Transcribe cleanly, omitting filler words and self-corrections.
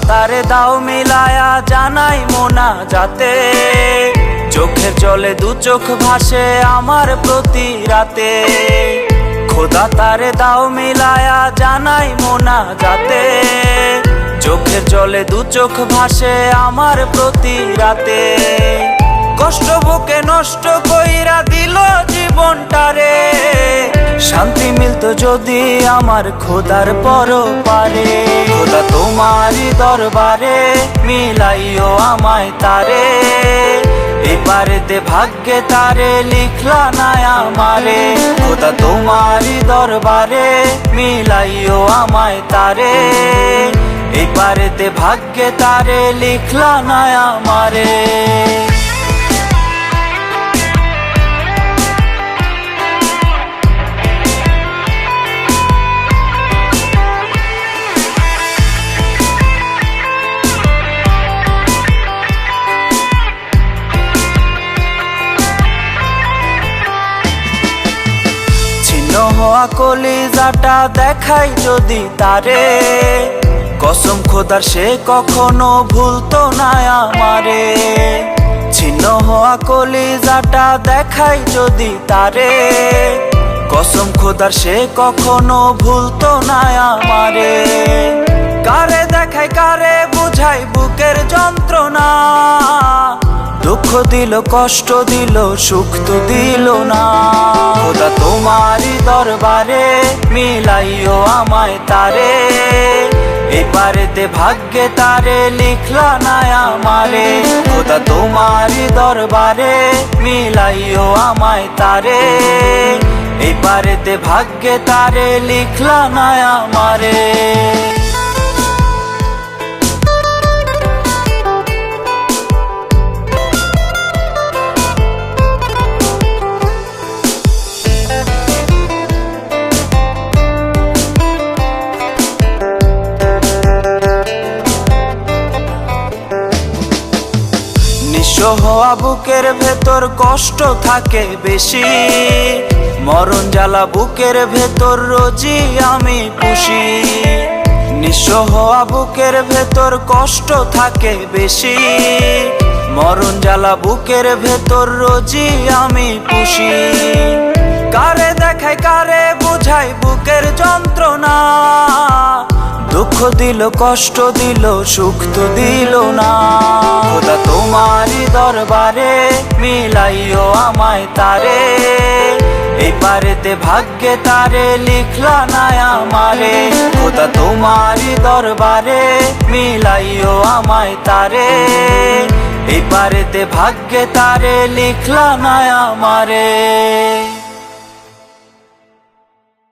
তারে দাও মিলায়া জানাই মোনা যাতে চোখের জলে দু চোখ ভাসে আমার প্রতি রাতে। খোদা তারে দাও মিলায়া জানাই মোনা যাতে চোখের জলে দু চোখ ভাসে আমার প্রতি রাতে। কষ্ট বুকে নষ্ট কইরা দিল জীবনটারে, শান্তি মিলতো যদি আমার খোদার পরপারে। খোদা তোমারই দরবারে মিলাইও আমায় তারে, এবারেতে ভাগ্যে তারে লিখলা না আমারে। খোদা তোমারই দরবারে মিলাইও আমায় তারে, এবারেতে ভাগ্যে তারে লিখলা না আমারে। হওয়া কলিজাটা দেখাই যদি তারে, কসম খোদার সে কখনো ভুলতো না আমারে। ছিন্ন হওয়া কলিজাটা দেখাই যদি তারে, কসম খোদার সে কখনো ভুলতো না আমারে। কারে দেখাই কারে বুঝাই বুকের যন্ত্রণা, দুঃখ দিল কষ্ট দিল সুখ তো দিল না। খোদা তোমারই দরবারে মিলাইও আমায় তারে, এবারেতে ভাগ্যে তারে লিখলা না আমারে। খোদা তোমারই দরবারে মিলাইও আমায় তারে, এবারেতে ভাগ্যে তারে লিখলা না আমারে। হওয়া বুকের ভেতর কষ্ট থাকে বেশি, মরণ জ্বালা বুকের ভেতর রোজই আমি পুষি। নিঃস্ব হওয়া বুকের ভেতর কষ্ট থাকে বেশি, মরণ জ্বালা বুকের ভেতর রোজই আমি পুষি। কারে দেখাই কারে বুঝাই বুকের যন্ত্রণা, দুঃখ দিল কষ্ট দিল সুখ তো দিল না। খোদা তোমারই দরবারে মিলাইও আমায় তারে, এবারেতে ভাগ্যে তারে লিখলা না আমারে। খোদা তোমারই দরবারে মিলাইও আমায় তারে, এবারেতে ভাগ্যে তারে লিখলা না আমারে।